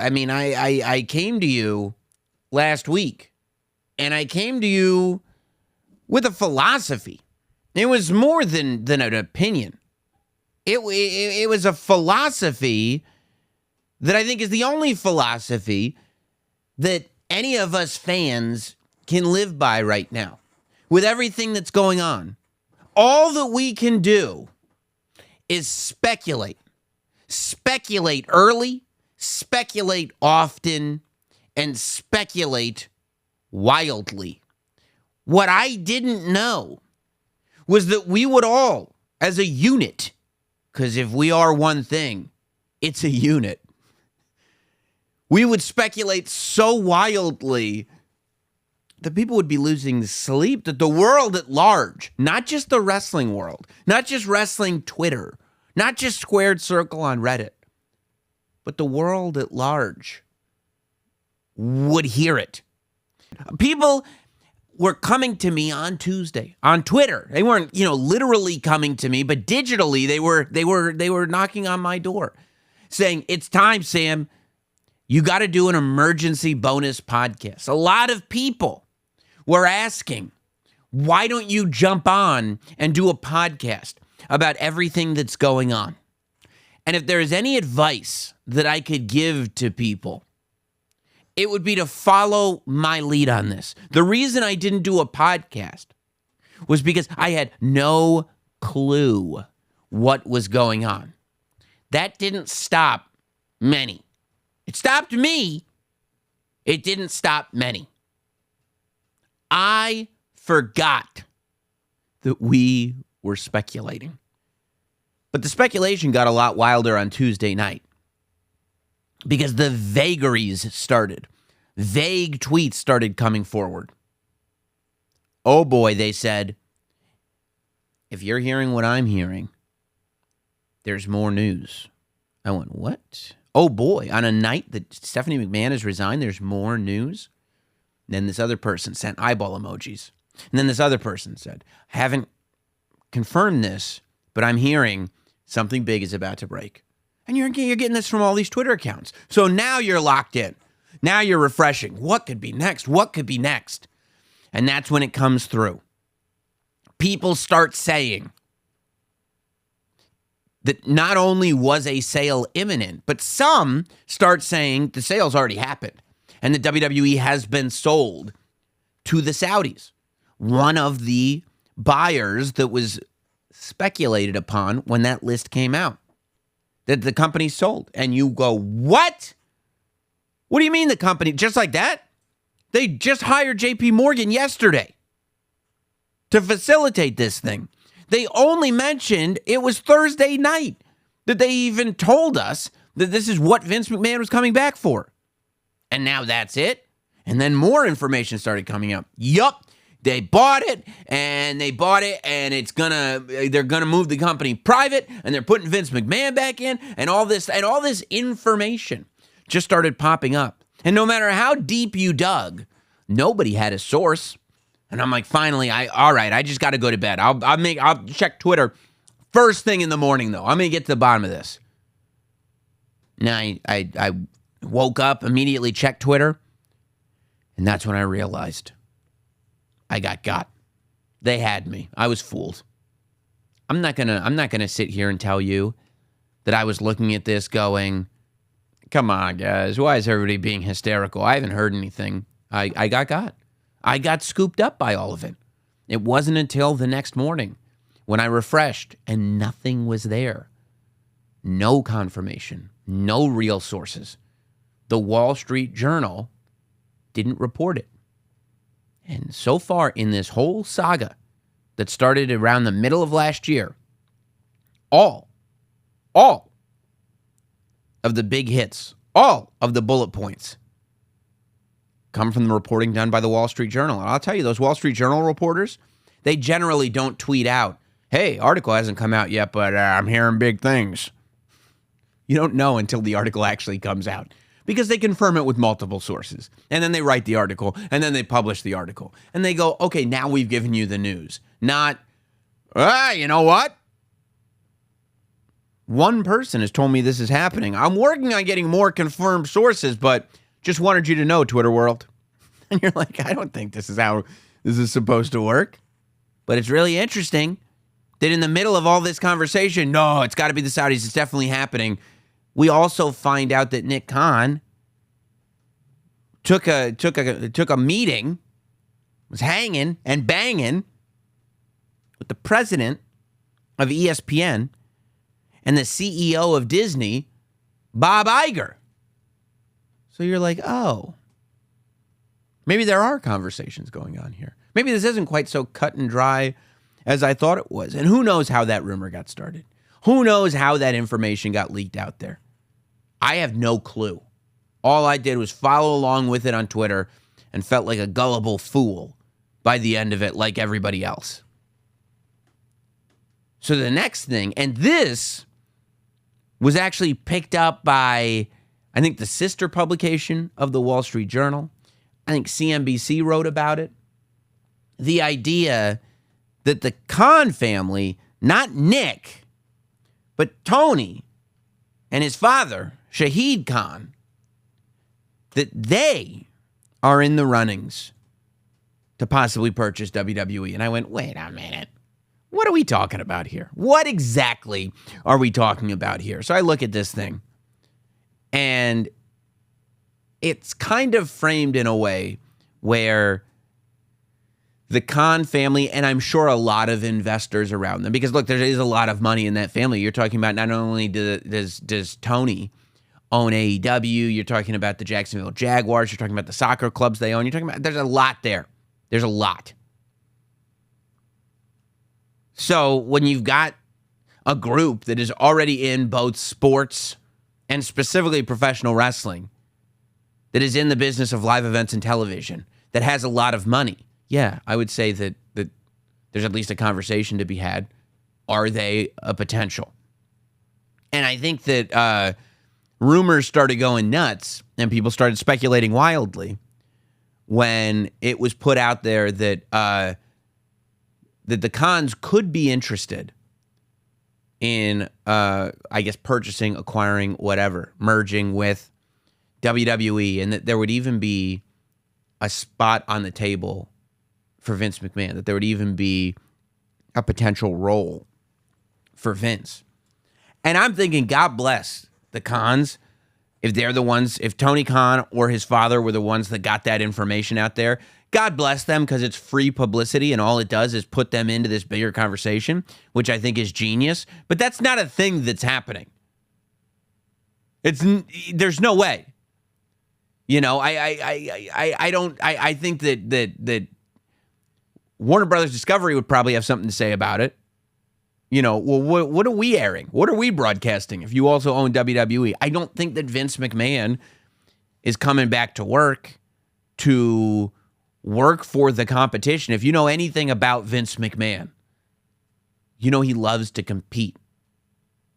I mean, I came to you last week, and I came to you with a philosophy. It was more than an opinion. It was a philosophy that I think is the only philosophy that any of us fans can live by right now. With everything that's going on, all that we can do is speculate. Speculate early, speculate often, and speculate wildly. What I didn't know was that we would all, as a unit, because if we are one thing, it's a unit, we would speculate so wildly that people would be losing sleep, that the world at large, not just the wrestling world, not just wrestling Twitter, not just Squared Circle on Reddit, but the world at large would hear it. People were coming to me on Tuesday on Twitter. They weren't, literally coming to me, but digitally they were knocking on my door saying, "It's time, Sam. You got to do an emergency bonus podcast." A lot of people were asking, why don't you jump on and do a podcast about everything that's going on? And if there is any advice that I could give to people, it would be to follow my lead on this. The reason I didn't do a podcast was because I had no clue what was going on. That didn't stop many. It stopped me. It didn't stop many. I forgot that we were speculating. But the speculation got a lot wilder on Tuesday night because the vagaries started. Vague tweets started coming forward. Oh boy, they said, if you're hearing what I'm hearing, there's more news. I went, what? Oh boy, on a night that Stephanie McMahon has resigned, there's more news? And then this other person sent eyeball emojis. And then this other person said, I haven't confirmed this, but I'm hearing something big is about to break. And you're getting this from all these Twitter accounts. So now you're locked in. Now you're refreshing. What could be next? What could be next? And that's when it comes through. People start saying that not only was a sale imminent, but some start saying the sale's already happened and the WWE has been sold to the Saudis. One of the buyers that was speculated upon when that list came out, that the company sold. And you go, what? What do you mean the company? Just like that? They just hired JP Morgan yesterday to facilitate this thing. They only mentioned it was Thursday night that they even told us that this is what Vince McMahon was coming back for. And now that's it. And then more information started coming up. Yup, they bought it, and they're gonna move the company private, and they're putting Vince McMahon back in, and all this information just started popping up. And no matter how deep you dug, nobody had a source. And I'm like, finally, all right, I just got to go to bed. I'll check Twitter first thing in the morning, though. I'm going to get to the bottom of this. Now, I woke up, immediately checked Twitter, and that's when I realized I got. They had me. I was fooled. I'm not gonna sit here and tell you that I was looking at this going, come on, guys, why is everybody being hysterical? I haven't heard anything. I got. I got scooped up by all of it. It wasn't until the next morning when I refreshed and nothing was there. No confirmation, no real sources. The Wall Street Journal didn't report it. And so far in this whole saga that started around the middle of last year, all of the big hits, all of the bullet points come from the reporting done by the Wall Street Journal. And I'll tell you, those Wall Street Journal reporters, they generally don't tweet out, hey, article hasn't come out yet, but I'm hearing big things. You don't know until the article actually comes out because they confirm it with multiple sources. And then they write the article, and then they publish the article. And they go, okay, now we've given you the news. Not, you know what? one person has told me this is happening. I'm working on getting more confirmed sources, but just wanted you to know, Twitter world. And you're like, I don't think this is how this is supposed to work. But it's really interesting that in the middle of all this conversation, no, it's got to be the Saudis. It's definitely happening. We also find out that Nick Khan took a meeting, was hanging and banging with the president of ESPN and the CEO of Disney, Bob Iger. So you're like, oh, maybe there are conversations going on here. Maybe this isn't quite so cut and dry as I thought it was. And who knows how that rumor got started? Who knows how that information got leaked out there? I have no clue. All I did was follow along with it on Twitter and felt like a gullible fool by the end of it, like everybody else. So the next thing, and this was actually picked up by, I think, the sister publication of the Wall Street Journal. I think CNBC wrote about it. The idea that the Khan family, not Nick, but Tony and his father, Shahid Khan, that they are in the runnings to possibly purchase WWE. And I went, wait a minute. What are we talking about here? What exactly are we talking about here? So I look at this thing, and it's kind of framed in a way where the Khan family, and I'm sure a lot of investors around them, because look, there is a lot of money in that family. You're talking about not only does Tony own AEW, you're talking about the Jacksonville Jaguars, you're talking about the soccer clubs they own, you're talking about, there's a lot there. There's a lot. So when you've got a group that is already in both sports and specifically professional wrestling, that is in the business of live events and television, that has a lot of money, yeah, I would say that there's at least a conversation to be had. Are they a potential? And I think that rumors started going nuts and people started speculating wildly when it was put out there that that the Khans could be interested in, I guess, purchasing, acquiring, whatever, merging with WWE, and that there would even be a spot on the table for Vince McMahon, that there would even be a potential role for Vince. And I'm thinking, God bless the Khans, if they're the ones, if Tony Khan or his father were the ones that got that information out there, God bless them, because it's free publicity and all it does is put them into this bigger conversation, which I think is genius. But that's not a thing that's happening. There's no way. You know, I think that Warner Brothers Discovery would probably have something to say about it. You know, well, what are we airing? What are we broadcasting if you also own WWE? I don't think that Vince McMahon is coming back to work for the competition. If you know anything about Vince McMahon, you know he loves to compete.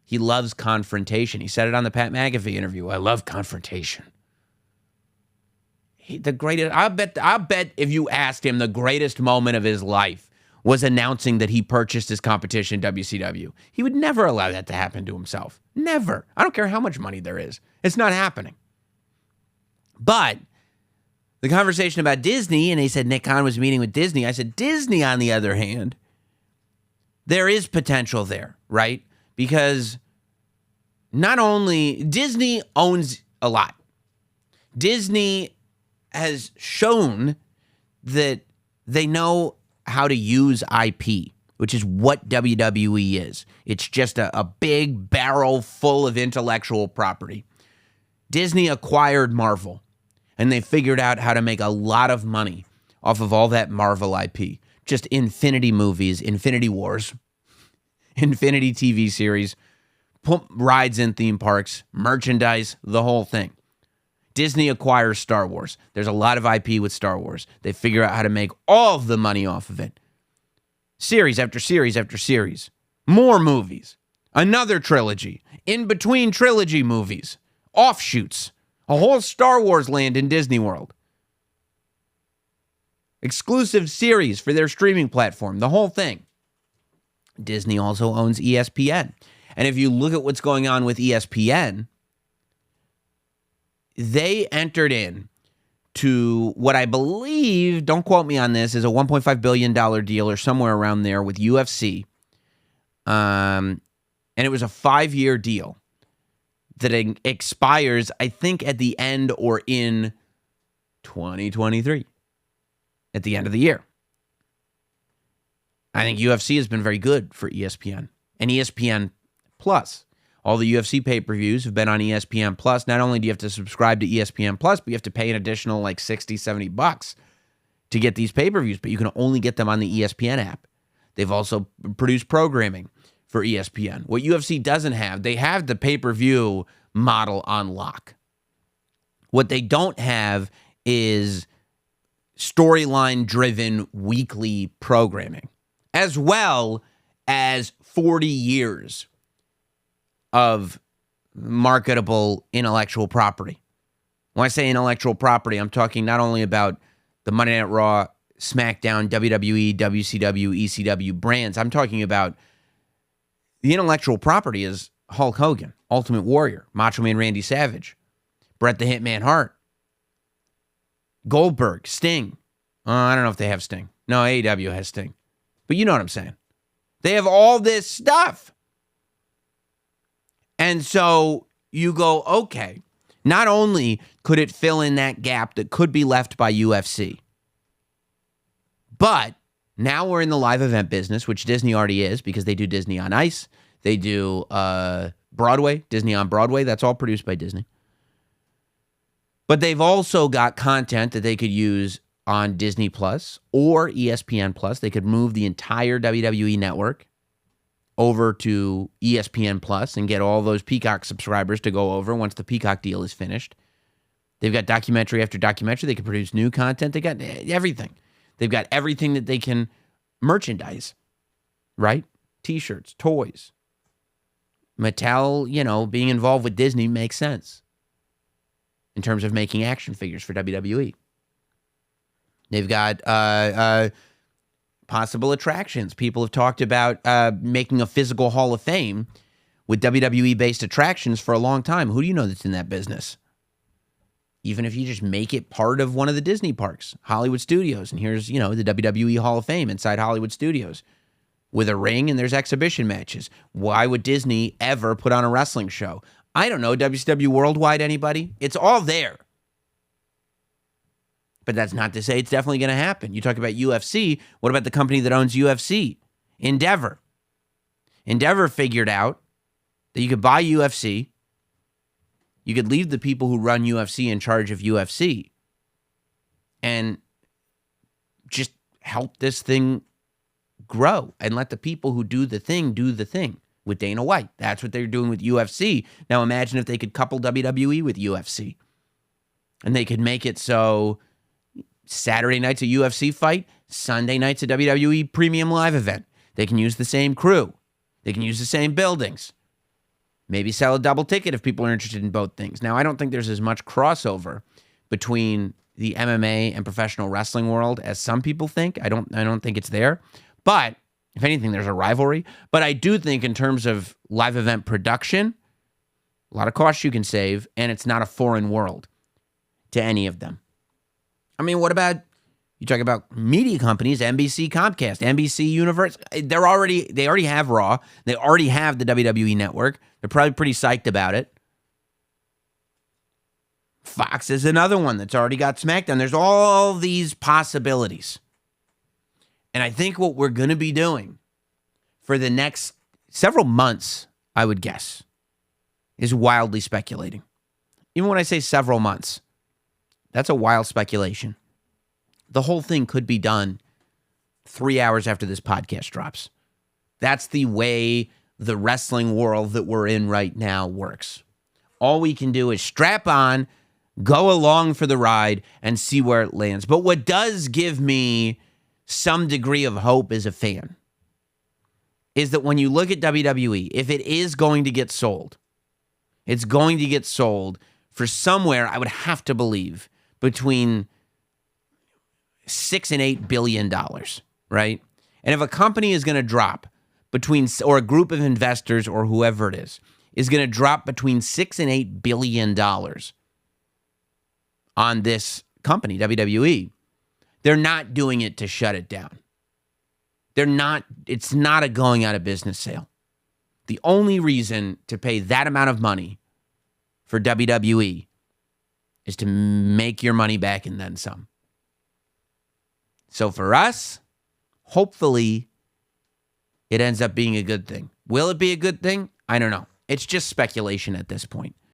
He loves confrontation. He said it on the Pat McAfee interview. I love confrontation. The greatest, I bet if you asked him, the greatest moment of his life was announcing that he purchased his competition, WCW. He would never allow that to happen to himself. Never. I don't care how much money there is. It's not happening. But the conversation about Disney, and they said Nick Khan was meeting with Disney. I said, Disney, on the other hand, there is potential there, right? Because not only Disney owns a lot. Disney has shown that they know how to use IP, which is what WWE is. It's just a big barrel full of intellectual property. Disney acquired Marvel, and they figured out how to make a lot of money off of all that Marvel IP. Just Infinity movies, Infinity Wars, Infinity TV series, rides in theme parks, merchandise, the whole thing. Disney acquires Star Wars. There's a lot of IP with Star Wars. They figure out how to make all of the money off of it. Series after series after series. More movies. Another trilogy. In between trilogy movies. Offshoots. A whole Star Wars land in Disney World. Exclusive series for their streaming platform. The whole thing. Disney also owns ESPN. And if you look at what's going on with ESPN, they entered in to what I believe, don't quote me on this, is a $1.5 billion deal or somewhere around there with UFC. And it was a 5-year deal that expires, I think, at the end or in 2023, at the end of the year. I think UFC has been very good for ESPN and ESPN Plus. All the UFC pay-per-views have been on ESPN Plus. Not only do you have to subscribe to ESPN Plus, but you have to pay an additional like $60, $70 to get these pay-per-views, but you can only get them on the ESPN app. They've also produced programming for ESPN. What UFC doesn't have, they have the pay-per-view model on lock. What they don't have is storyline-driven weekly programming, as well as 40 years of marketable intellectual property. When I say intellectual property, I'm talking not only about the Monday Night Raw, SmackDown, WWE, WCW, ECW brands. I'm talking about the intellectual property is Hulk Hogan, Ultimate Warrior, Macho Man Randy Savage, Bret the Hitman Hart, Goldberg, Sting. I don't know if they have Sting. No, AEW has Sting. But you know what I'm saying. They have all this stuff. And so you go, okay, not only could it fill in that gap that could be left by UFC, but now we're in the live event business, which Disney already is because they do Disney on Ice. They do Broadway, Disney on Broadway. That's all produced by Disney. But they've also got content that they could use on Disney Plus or ESPN Plus. They could move the entire WWE network over to ESPN Plus and get all those Peacock subscribers to go over once the Peacock deal is finished. They've got documentary after documentary. They can produce new content. They got everything. They've got everything that they can merchandise, right? T-shirts, toys. Mattel, being involved with Disney makes sense in terms of making action figures for WWE. They've got possible attractions. People have talked about making a physical Hall of Fame with WWE-based attractions for a long time. Who do you know that's in that business? Even if you just make it part of one of the Disney parks, Hollywood Studios, and here's, the WWE Hall of Fame inside Hollywood Studios with a ring and there's exhibition matches. Why would Disney ever put on a wrestling show? I don't know. WCW Worldwide, anybody? It's all there. But that's not to say it's definitely going to happen. You talk about UFC. What about the company that owns UFC? Endeavor. Endeavor figured out that you could buy UFC. You could leave the people who run UFC in charge of UFC and just help this thing grow and let the people who do the thing with Dana White. That's what they're doing with UFC. Now imagine if they could couple WWE with UFC and they could make it so Saturday night's a UFC fight, Sunday night's a WWE premium live event. They can use the same crew. They can use the same buildings. Maybe sell a double ticket if people are interested in both things. Now, I don't think there's as much crossover between the MMA and professional wrestling world as some people think. I don't think it's there. But if anything, there's a rivalry. But I do think in terms of live event production, a lot of costs you can save, and it's not a foreign world to any of them. I mean, what about, you talk about media companies, NBC, Comcast, NBC Universe. They already have Raw. They already have the WWE Network. They're probably pretty psyched about it. Fox is another one that's already got SmackDown. There's all these possibilities. And I think what we're going to be doing for the next several months, I would guess, is wildly speculating. Even when I say several months, that's a wild speculation. The whole thing could be done 3 hours after this podcast drops. That's the way the wrestling world that we're in right now works. All we can do is strap on, go along for the ride, and see where it lands. But what does give me some degree of hope as a fan is that when you look at WWE, if it is going to get sold, it's going to get sold for somewhere, I would have to believe, between $6 and $8 billion, right? And if a company is going to drop or a group of investors or whoever it is going to drop between $6 and $8 billion on this company, WWE. They're not doing it to shut it down. It's not a going out of business sale. The only reason to pay that amount of money for WWE is to make your money back and then some. So for us, hopefully it ends up being a good thing. Will it be a good thing? I don't know. It's just speculation at this point.